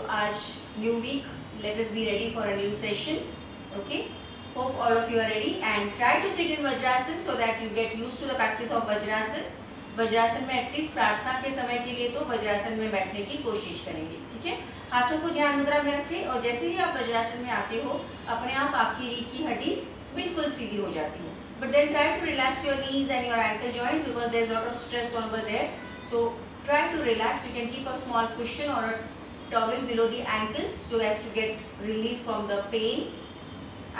आज new week, let us be ready for a new session. Okay, hope all of you are ready and try to sit in Vajrasan so that you get used to the practice of Vajrasan. Vajrasana में at least प्रार्थना के समय के लिए तो वज्रासन में बैठने की कोशिश करेंगे, ठीक है। हाथों को ध्यान मुद्रा में रखें और जैसे ही आप वज्रासन में आते हो अपने आप आपकी रीढ़ की हड्डी बिल्कुल सीधी हो जाती है। But then try to relax your knees and your ankle joints because there is lot of stress over there, so try to relax. You can keep a small cushion और a towel below the ankles so as to get relief from the pain.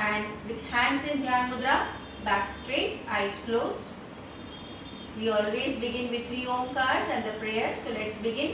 And with hands in Dhyan Mudra, back straight, eyes closed. We always begin with 3 Omkars and the prayer. So let's begin.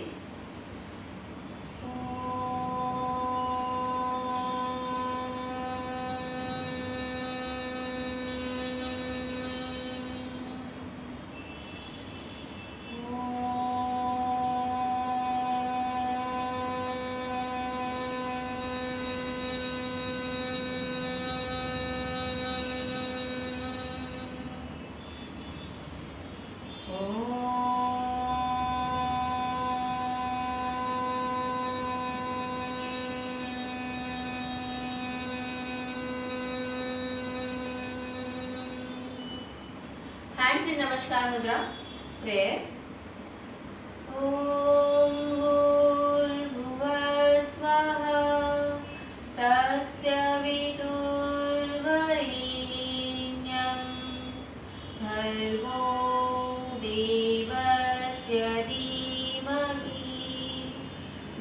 Hands in Namaskar Mudra, prayer. Om Bhurbhuvah Swaha Tatsyaviturvarenyam Bhargo Devasya Dhimahi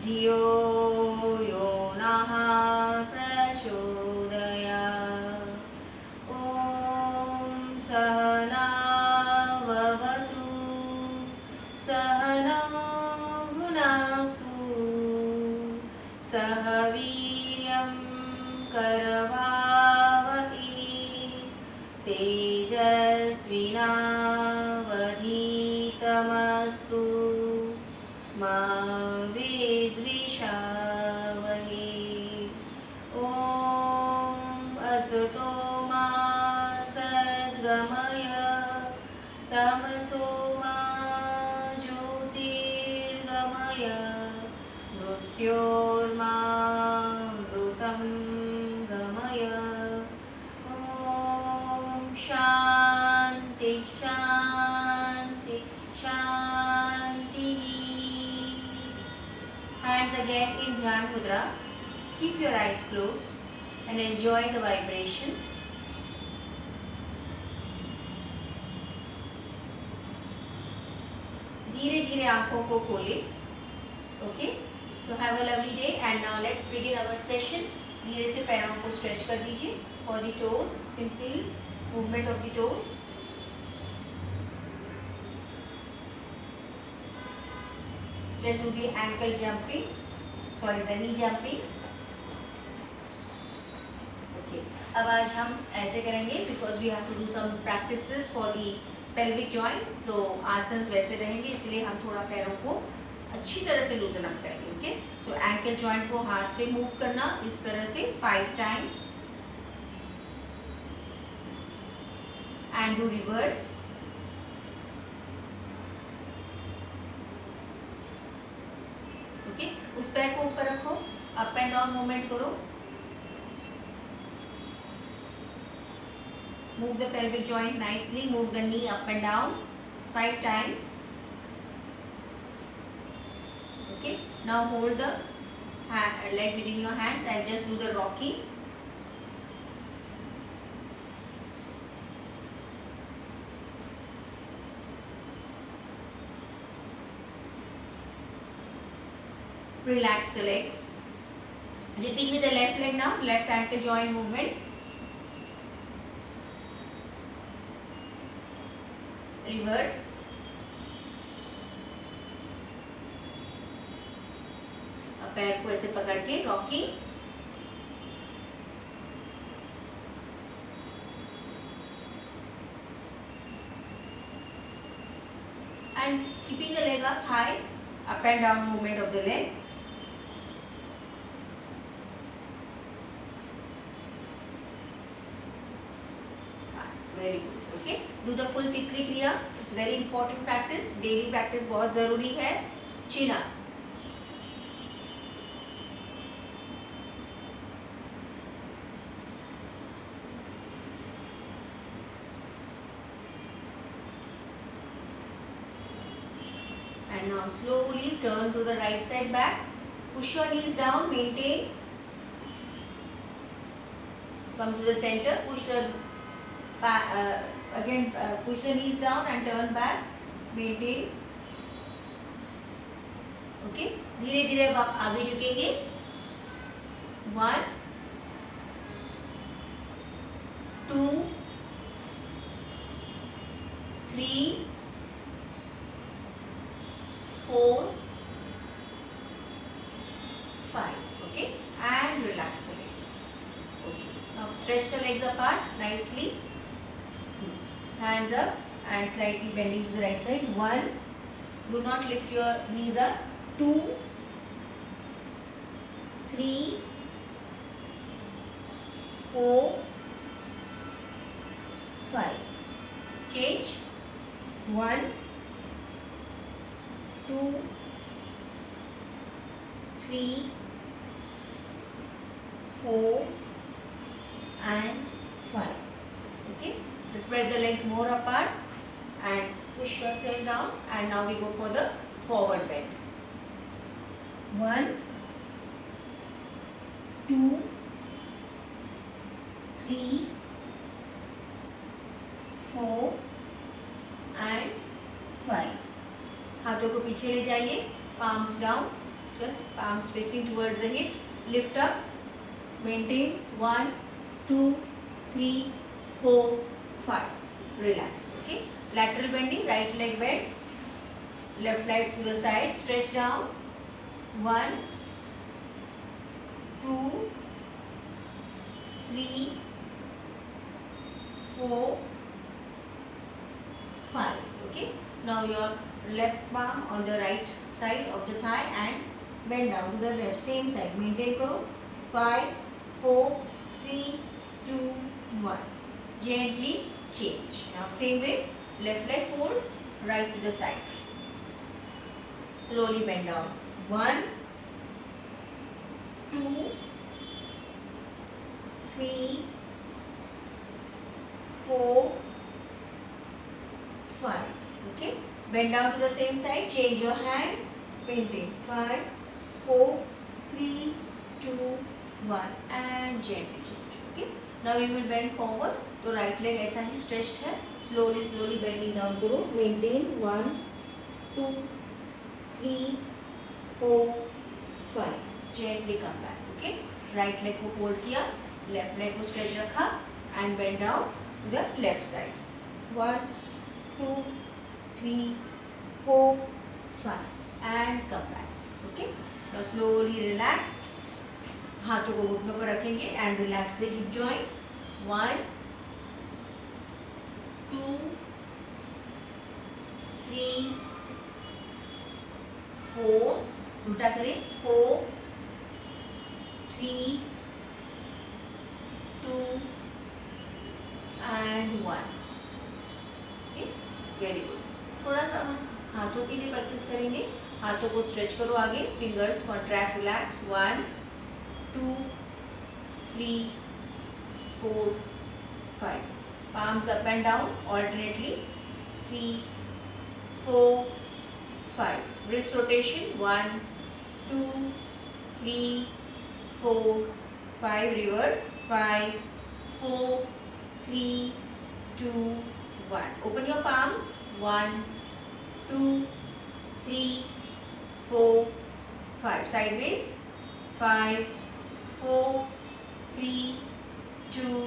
Dhiyo Yo Naha Prachodayat. Om Sahana सहनौ भुनक्तु सह वीर्यं करवावहै तेजस्विनावधीतमस्तु मा विद्विषावहै। ॐ असतो मा सद्गमय तमसो मृत्योर्मामृतं गमय। ॐ शान्ति शान्ति शान्तिः। Hands again in Dhyan Mudra. Keep your eyes closed and enjoy the vibrations. धीरे धीरे आंखों को खोलें। Okay, so have a lovely day and now let's begin our session. धीरे से पैरों को स्ट्रेच कर दीजिए for the toes, simple movement of the toes. Just do the ankle jumping for the knee jumping. Okay, अब आज हम ऐसे करेंगे because we have to do some practices for the pelvic joint, तो आसन्स वैसे रहेंगे इसलिए हम थोड़ा पैरों को अच्छी तरह से लूजन अप करेंगे। ओके, सो एंकल जॉइंट को हाथ से मूव करना इस तरह से 5 times and do reverse. Okay, उस पैर को ऊपर रखो, अप एंड डाउन मूवमेंट करो। Move the pelvic joint nicely, move the knee up and down 5 times. Okay, now hold the leg within your hands and just do the rocking. Relax the leg. Repeat with the left leg now, left ankle joint movement. Reverse, अब पैर को ऐसे पकड़ के rocking. And keeping the leg up high, up and down movement of the leg. Very good. Okay, do the full तितली क्रिया, it's very important practice, daily practice बहुत जरूरी है। चिन up, and now slowly turn to the right side back. Push your knees down, maintain. Come to the center, push the push the knees down and turn back, maintain. Okay, धीरे धीरे आप आगे झुकेंगे. 1 2 3 4 5. Okay, and relax the legs. Okay, now stretch the legs apart nicely. Hands up and slightly bending to the right side. 1. Do not lift your knees up. 2 3 4 5. Change. 1 2 3 4 and 5. Okay, spread the legs more apart and push yourself down, and now we go for the forward bend. 1 2 3 4 and 5. हाथों को पीछे ले जाइए, palms down, just palms facing towards the hips. Lift up, maintain. 1 2 3 4 5. Relax. Okay, lateral bending, right leg bend, left leg to the side, stretch down. 1 2 3 4 5. Okay, now your left palm on the right side of the thigh and bend down to the left, same side, maintain karo. 5 4 3 2 1. Gently change. Now same way, left leg fold, right to the side, slowly bend down. 1 2 3 4 5. Okay, bend down to the same side, change your hand, maintain. 5 4 3 2 1 and gently change. Okay, now you will bend forward. तो right leg ऐसा ही stretched है, slowly slowly bending down करो, maintain. 1 2 3 4 5. Gently come back. Okay, right leg को fold किया, left leg को stretch रखा and bend down to the left side. 1 2 3 4 5 and come back. Okay, now slowly relax. हाथों को घुटनों पर रखेंगे and relax the hip joint. 1 2 3 4. उल्टा करें. 4 3 2 and 1. Okay, very good. थोड़ा सा हाथों के लिए प्रैक्टिस करेंगे. हाथों को स्ट्रेच करो आगे, fingers contract, relax. 1 2 3 4 5. Palms up and down alternately. 3 4 5. Wrist rotation. 1 2 3 4 5. Reverse. 5 4 3 2 1. Open your palms. 1 2 3 4 5. Sideways. 5 4 3 2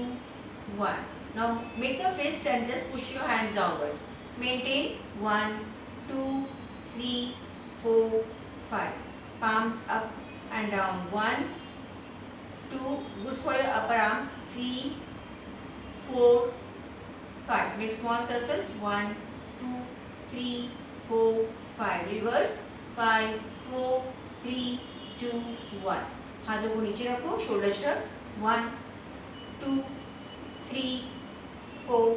1. Now make a fist and just push your hands downwards. Maintain. 1 2 3 4 5. Palms up and down. 1 2. Good for your upper arms. 3 4 5. Make small circles. 1 2 3 4 5. Reverse. 5 4 3 2 1. हाथों को नीचे रखो, shoulder shrug. 1 2 3 4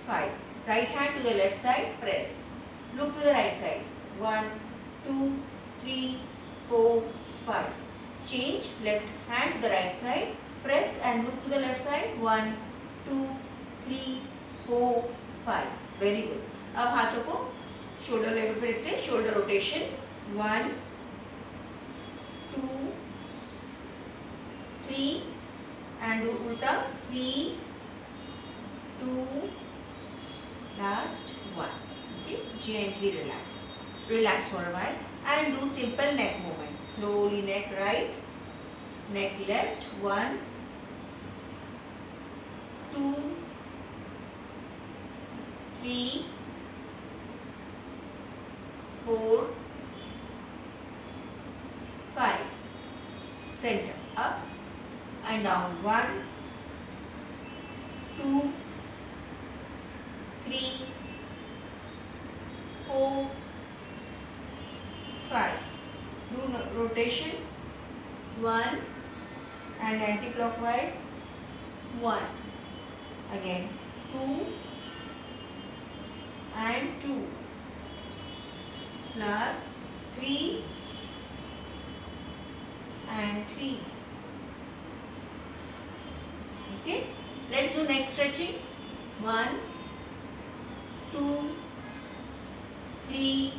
5. Right hand to the left side, press. Look to the right side. 1 2 3 4 5. Change. Left hand to the right side, press and look to the left side. 1 2 3 4 5. Very good. अब हाथों को shoulder level पे रखते हैं, shoulder rotation 1 2 3 and do उल्टा 3 2 last 1. Okay, gently relax for a while and do simple neck movements. Slowly neck right, neck left, 1 2 3 4 5. Center up and down, 1 2 3 4 5. Do rotation 1 and anti-clockwise 1. Again 2 and 2. Last 3 and 3. Okay, let's do next stretching. 1 2 3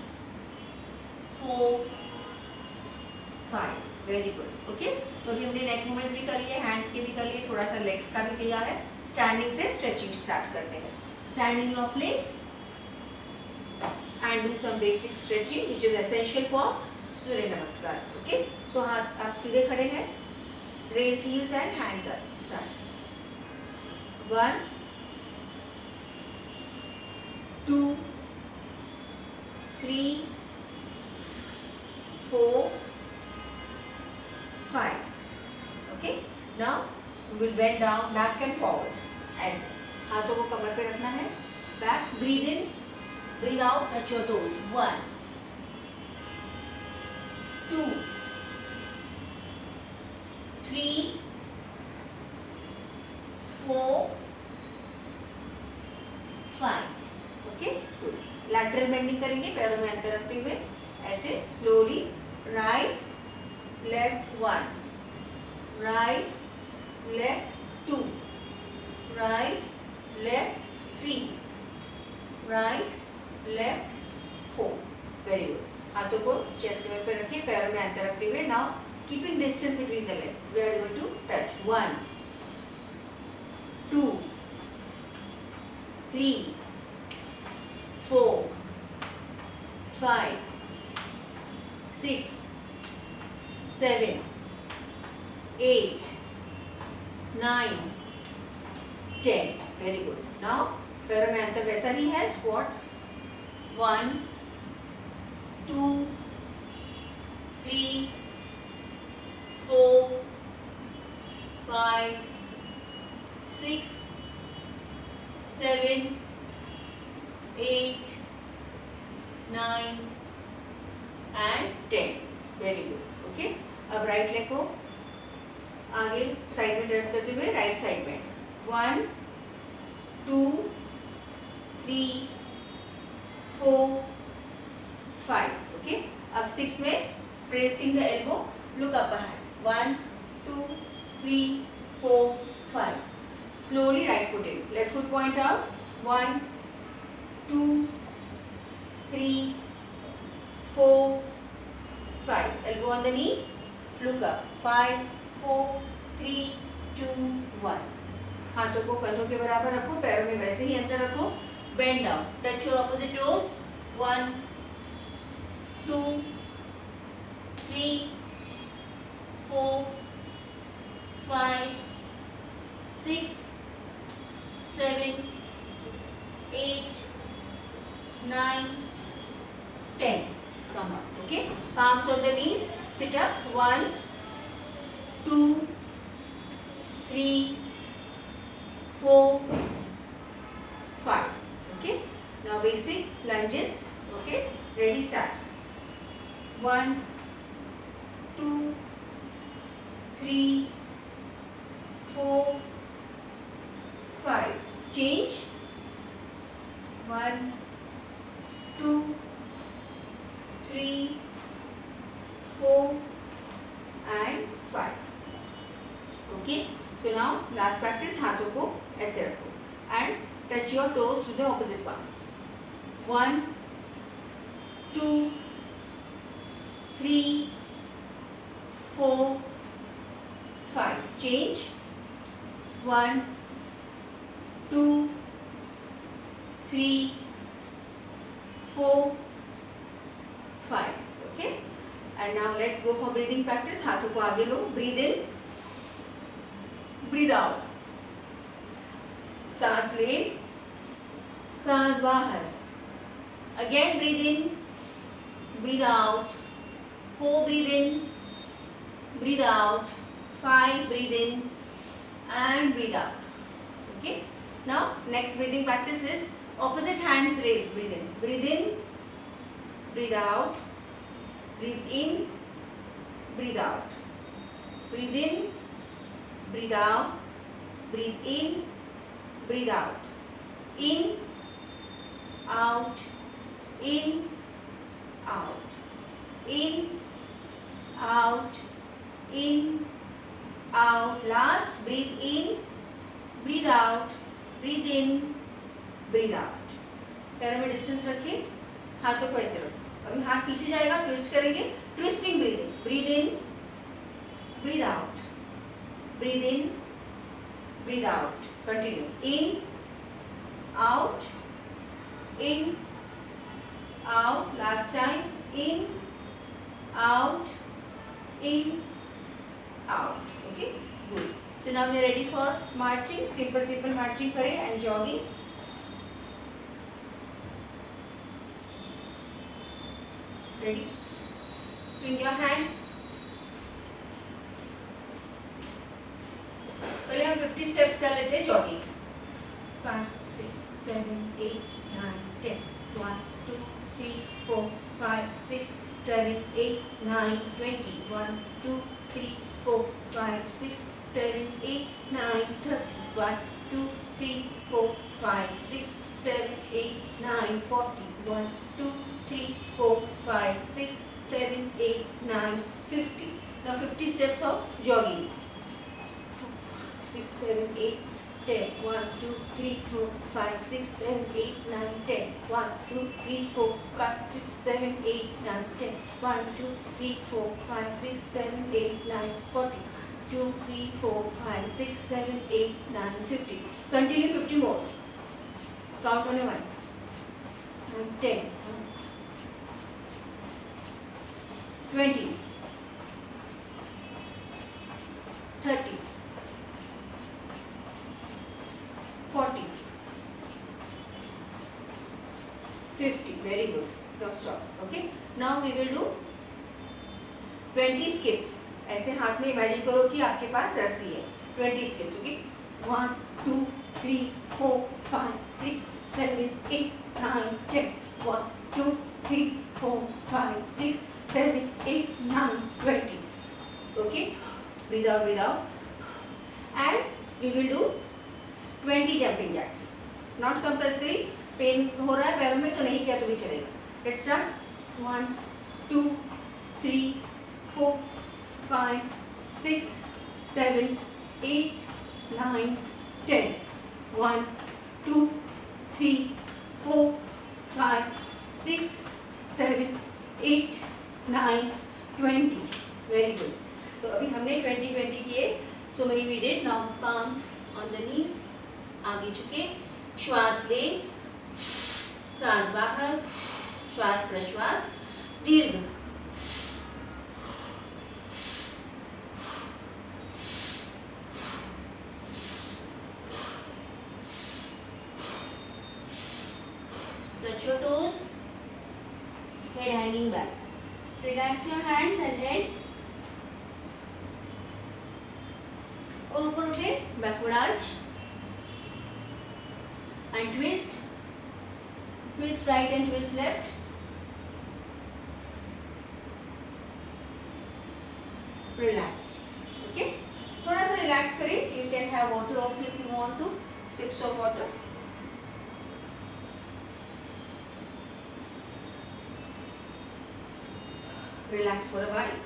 4 5. Very good. Okay, तो अभी हमने नेक movements भी कर लिए, hands के भी कर लिए, थोड़ा सा लेग्स का भी किया है. स्टैंडिंग से स्ट्रेचिंग स्टार्ट करते हैं. Stand in your place and do some basic stretching which is essential for सूर्य नमस्कार. Okay, so हाथ आप सीधे खड़े हैं, raise heels and hands up. Start. 1 2 3 4 5. Okay, now we will bend down, back and forward. ऐसे हाथों को कमर पे रखना है. Back, breathe in, breathe out, touch your toes. 1 2 3 4 5. Okay, good. Lateral bending करेंगे, पैरों में अंतर रखते हुए ऐसे slowly. Right left 1, right left 2, right left 3, right left 4. Very good. हाथों को चेस्ट लेवल पे रखिए, पैरों में अंतर रखते हुए. Now keeping distance between the leg, we are going to touch. 1 2 3 4 5 6 7 8 9 10. Very good. Now पैरों में अंतर वैसा ही है. Squats 1 2 3 4 5 6 7 8 9 and 10. Very good. Okay, अब राइट लेग को आगे साइड में टर्न करते हुए राइट साइड में 1 2 3 4 5. ओके, अब 6 में pressing the elbow, look up hand. 1 2 3 4 5. Slowly right foot in, left foot point out. 1 2 3 4 5. Elbow on the knee, look up. 5 4 3 2 1. हाथों को कंधों के बराबर रखो, पैरों में वैसे ही अंतर रखो. Bend down, touch your opposite toes. 1 2 3 4 5 6 7 8 9 10. Come up. Okay, palms on the knees, sit ups. 1 2 3 4 5. Okay, now basic lunges. Okay, ready, start. 1 2 3 4 5. Change. 1 2 3 4 and 5. Okay, so now last practice, हाथों को ऐसे रखो and touch your toes to the opposite palm. 1 2, 3, 4, 5. Change. 1, 2, 3, 4, 5. Okay. And now let's go for breathing practice. हाथों को आगे लो. Breathe in. Breathe out. सांस ले, सांस बाहर. Again breathe in, breathe out. 4 breathe in, breathe out. 5 breathe in and breathe out. Okay. Now next breathing practice is opposite hands raise. Breathe in, breathe out. Breathe in, breathe out. Breathe in, breathe out. Breathe in, breathe out. In, out, in, out. In, out, in, out. Last, breathe in, breathe out, breathe in, breathe out. पैरों में distance रखिए, हाथों को ऐसे रखो. अभी हाथ पीछे जाएगा, ट्विस्ट करेंगे. Twisting breathing. Breathe in, breathe out. Breathe in, breathe out. Continue. In, out, in, out. Last time. In, out, in, out. Okay, good. So now we are ready for marching. Simple marching करें and jogging. Ready? Swing your hands. पहले हम 50 steps कर लेते हैं jogging. 5, 6, 7, 8, 9, 10. 1, 2, 3, 4, 5, 6, 7, 8, 9, 20. 1, 2, 3, 4, 5, 6, 7, 8, 9, 30. 1, 2, 3, 4, 5, 6, 7, 8, 9, 40. 1, 2, 3, 4, 5, 6, 7, 8, 9, 50. Now 50 steps of jogging. 6, 7, 8, 10. 1, 2, 3, 4, 5, 6, 7, 8, 9, 10. 1, 2, 3, 4, 5, 6, 7, 8, 9, 10. 1, 2, 3, 4, 5, 6, 7, 8, 9, 40. 2, 3, 4, 5, 6, 7, 8, 9, 50. Continue 50 more. Count on your 1. 10. 20. 30. 40. 50. Very good. Now stop. Okay. Now we will do 20 skips. ऐसे हाथ में imagine करो कि आपके पास रस्सी है. 20 skips. Okay. 1, 2, 3, 4, 5, 6, 7, 8, 9, 10. 1, 2, 3, 4, 5, 6, 7, 8, 9, 20. Okay. Breathe out, breathe out. And we will do 20 jumping jacks. Not compulsory. Pain हो रहा है पैरों में तो नहीं किया तो भी चलेगा. Let's start. 1, 2, 3, 4, 5, 6, 7, 8, 9, 10. 1, 2, 3, 4, 5, 6, 7, 8, 9, 20. Very good. तो अभी हमने 20 किए. So many we did. Now palms on the knees. आगे झुके. श्वास ले, सांस बाहर, श्वास प्रश्वास, दीर्घ. Touch your toes, head hanging back. Relax your hands and head. और ऊपर उठे, backward arch. And twist. Twist right and twist left. Relax. Okay. थोड़ा सा relax करें. You can have water also if you want to. Sips of water. Relax for a while.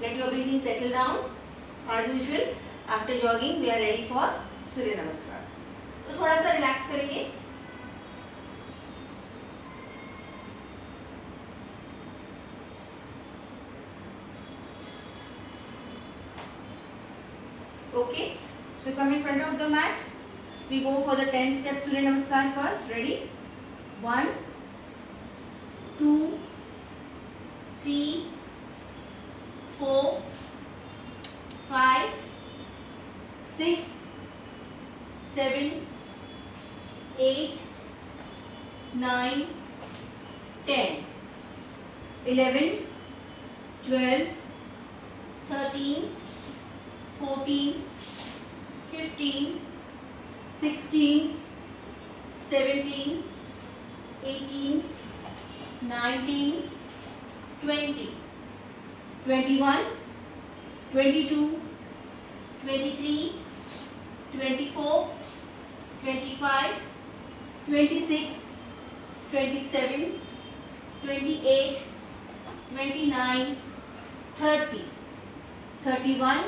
Let your breathing settle down. As usual, after jogging, we are ready for सूर्य नमस्कार। तो थोड़ा सा relax करेंगे। Okay, so come in front of the mat. We go for the 10 step Surya Namaskar first. Ready? 1, 2, 3, 4, 5, 6, 7, 8, 9, 10, 11, 12, 13, 14, 15, 16, 17, 18, 19, 20, 21, 22, 23, 24, 25, 26, 27, 28, 29, 30, 31,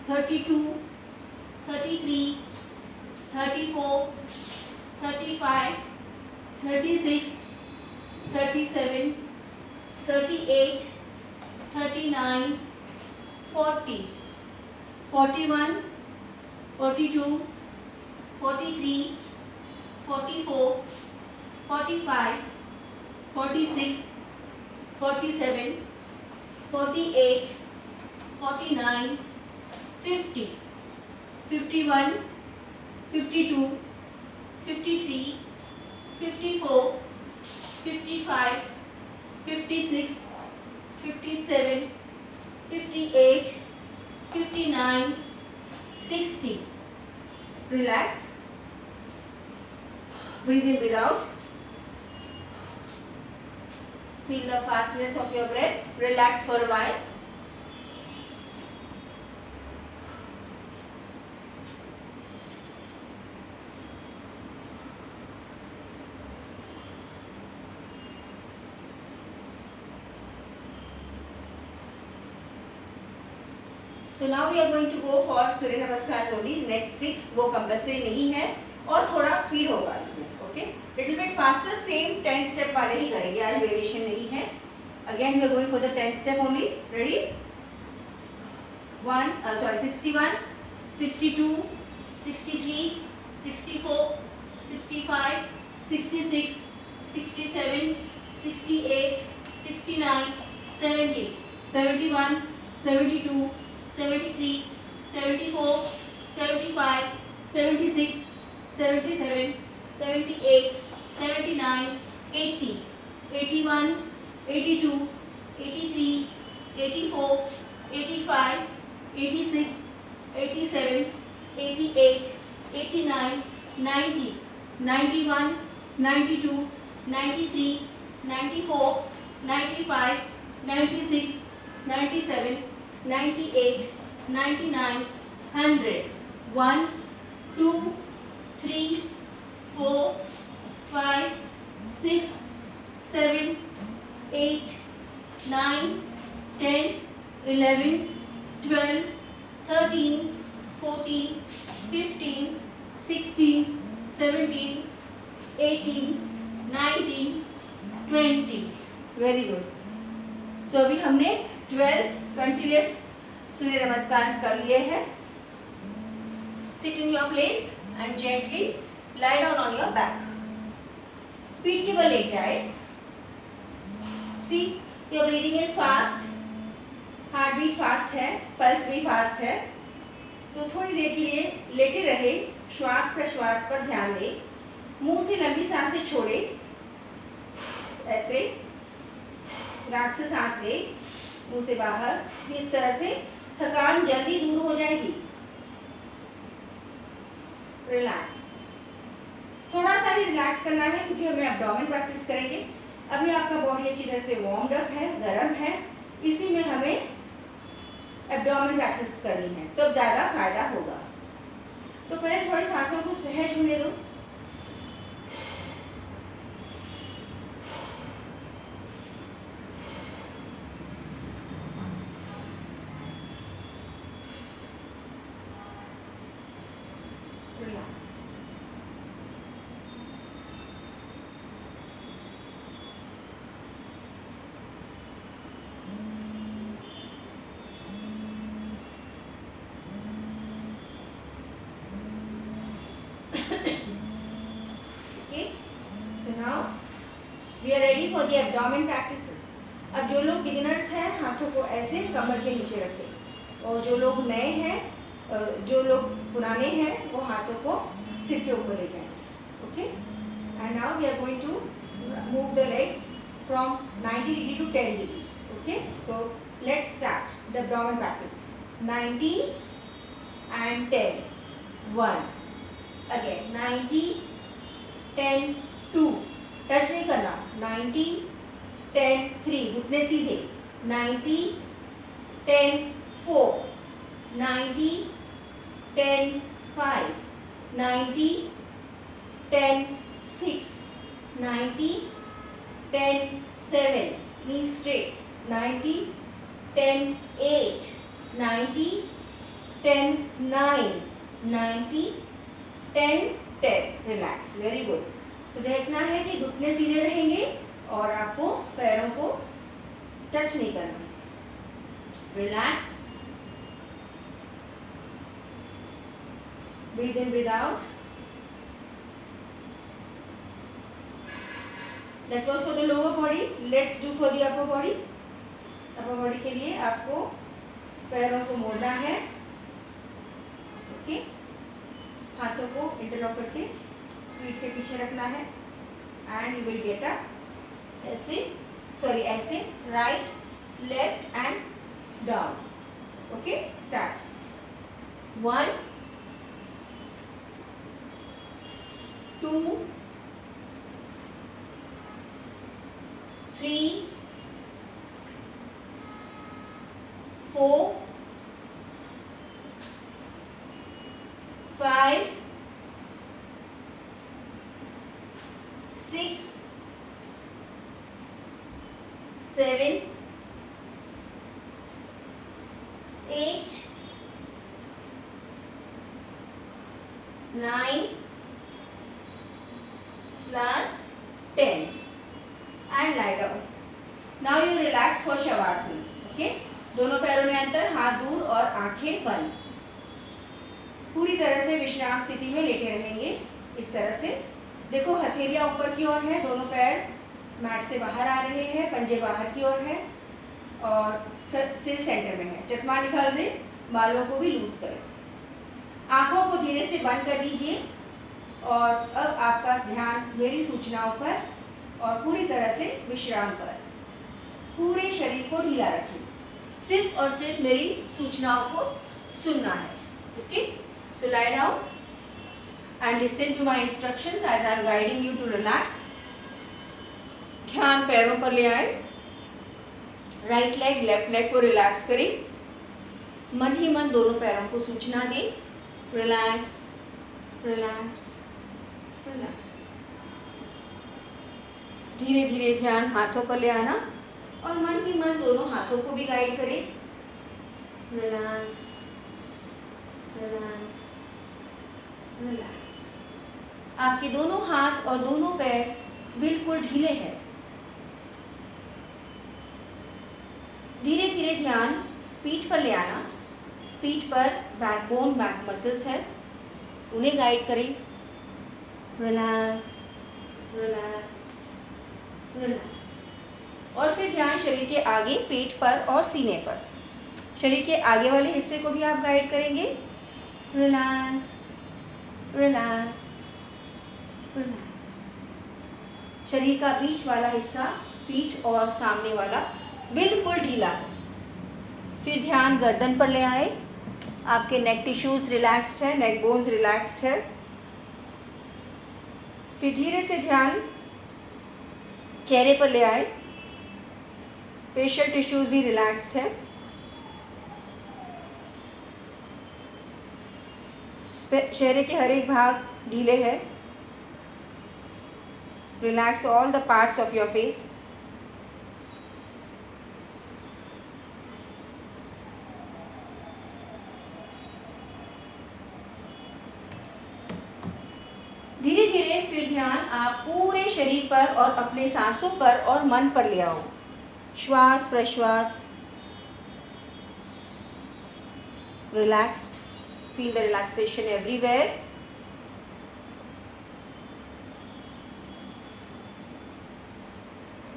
32, 33, 34, 35, 36, 37, 38, 39, 40, 41, 42, 43, 44, 45, 46, 47, 48, 49, 50, 51, 52, 53, 54, 55, 56, 57, 58, 59, 60. Relax. Breathe in, breathe out. Feel the fastness of your breath. Relax for a while. So now we are going to go for सूर्य नमस्कार only. Next 6 वो compulsory नहीं है और थोड़ा speed होगा इसमें. Okay, little bit faster. Same 10 step वाले ही करेंगे, आज वेरिएशन नहीं है. Again we are going for the 10 step only. Ready? 61, 62, 63, 64, 65, 66, 67, 68, 69, 70, 71, 72, 73, 74, 75, 76, 77, 78, 79, 80, 81, 82, 83, 84, 85, 86, 87, 88, 89, 90, 91, 92, 93, 94, 95, 96, 97, 98, 99, 100, 1, 2, 3, 4, 5, 6, 7, 8, 9, 10, 11, 12, 13, 14, 15, 16, 17, 18, 19, 20. Very good. So अभी हमने 12 कंटिन्यूस सूर्य नमस्कार कर लिए हैं. Sit in your place and gently lie down on your back. पीठ के बल लेट जाए. See, your breathing is fast. Heartbeat fast है, पल्स भी फास्ट है. तो थोड़ी देर के लिए लेटे रहे. श्वास प्रश्वास पर ध्यान दें. मुंह से लंबी सांसें छोड़े. ऐसे नाक से सांस ले, मुंह से बाहर. इस तरह से थकान जल्दी दूर हो जाएगी. रिलैक्स. थोड़ा सा ही रिलैक्स करना है क्योंकि हमें एब्डोमेन प्रैक्टिस करेंगे. अभी आपका बॉडी अच्छी तरह से वार्म्ड अप है, गर्म है. इसी में हमें एब्डोमेन प्रैक्टिस करनी है तो ज़्यादा फायदा होगा. तो पहले थोड़ी सांसों को सहज होने दो. We are ready for the abdomen practices. अब जो लोग बिगिनर्स हैं हाथों को ऐसे कमर के नीचे रखें, और जो लोग नए हैं, जो लोग पुराने हैं, वो हाथों को सिर के ऊपर ले जाएं। Okay, and now we are going to move the legs from 90 degree to 10 degree. Okay, so let's start the abdomen practice. 90 and 10, 1, again 90, 10, 2, touch नहीं करना, 90, 10, 3, घुटने सीधे, 90, 10, 4, 90, 10, 5, 90, 10, 6, 90, 10, 7, knee straight, 90, 10, 8, 90, 10, 9, 90, 10, 10, relax, very good. तो देखना है कि घुटने सीधे रहेंगे और आपको पैरों को टच नहीं करना। Relax, breathe in breathe out. That was for the lower body, let's do for the upper body. Upper body के लिए आपको पैरों को मोड़ना है। ओके, हाथों को इंटरलॉक करके पीठ के पीछे रखना है, and you will get up ऐसे, सॉरी ऐसे, right left and down. Okay, start. 1, 2, 3, 4, 5, 6, 7, 8, 9, last 10, and lie down. Now you relax for shavasana. Okay, दोनों पैरों में अंतर, हाथ दूर और आंखें बंद। पूरी तरह से विश्राम स्थिति में लेटे रहेंगे इस तरह से। देखो हथेलियां ऊपर की ओर है, दोनों पैर मैट से बाहर आ रहे हैं, पंजे बाहर की ओर है और सिर सेंटर में है। चश्मा निकाल दें, बालों को भी लूज करें। आंखों को धीरे से बंद कर दीजिए और अब आपका ध्यान मेरी सूचनाओं पर और पूरी तरह से विश्राम पर। पूरे शरीर को ढीला रखें, सिर्फ और सिर्फ मेरी सूचनाओं को सुनना है। Okay, so lie down and listen to my instructions as I am guiding you to relax. ध्यान पैरों पर ले आए, राइट लेग लेफ्ट लेग को रिलैक्स करें, मन ही मन दोनों पैरों को सूचना दें, रिलैक्स रिलैक्स रिलैक्स। धीरे धीरे ध्यान हाथों पर ले आना और मन ही मन दोनों हाथों को भी गाइड करें, रिलैक्स रिलैक्स रिलैक्स। आपके दोनों हाथ और दोनों पैर बिल्कुल ढीले हैं। धीरे धीरे ध्यान पीठ पर ले आना, पीठ पर बैकबोन, बैक मसल्स है, उन्हें गाइड करें, रिलैक्स रिलैक्स रिलैक्स। और फिर ध्यान शरीर के आगे, पेट पर और सीने पर, शरीर के आगे वाले हिस्से को भी आप गाइड करेंगे, रिलैक्स रिलैक्स रिलैक्स। शरीर का बीच वाला हिस्सा, पीठ और सामने वाला बिल्कुल ढीला है। फिर ध्यान गर्दन पर ले आए, आपके नेक टिश्यूज रिलैक्स्ड है, नेक बोन्स रिलैक्स्ड है। फिर धीरे से ध्यान चेहरे पर ले आए, फेशियल टिश्यूज भी रिलैक्स्ड है। चेहरे के हर एक भाग ढीले हैं। Relax all the parts of your face. धीरे धीरे फिर ध्यान आप पूरे शरीर पर और अपने सांसों पर और मन पर ले आओ। श्वास प्रश्वास, relaxed, feel the relaxation everywhere.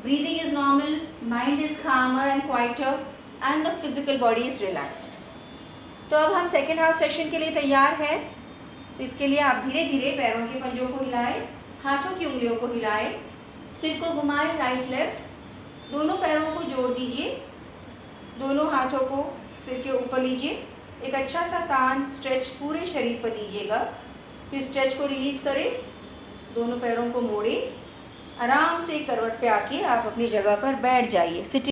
breathing is normal, mind is calmer and quieter and the physical body is relaxed. तो अब हम सेकेंड हाफ सेशन के लिए तैयार हैं. तो इसके लिए आप धीरे धीरे पैरों के पंजों को हिलाएं, हाथों की उंगलियों को हिलाएं, सिर को घुमाएं राइट लेफ्ट, दोनों पैरों को जोड़ दीजिए, दोनों हाथों को सिर के ऊपर लीजिए, एक अच्छा सा तान स्ट्रेच पूरे शरीर पर दीजिएगा. फिर स्ट्रेच को रिलीज़ करें, दोनों पैरों को मोड़ें, आराम से करवट पे आके आप अपनी जगह पर बैठ जाइए. सिटिंग